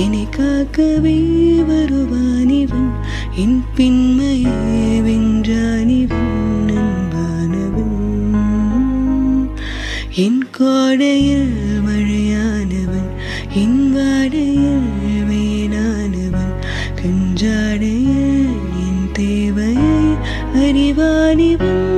என்னை காக்கவே வருவானிவன் என் பின்மையே வென்றானிவன் அன்பானவன் என் கோடையில் மழையானவன் என் வாடையில் வேணானவன் கஞ்சாடையில் என் தேவையை அறிவானிவன்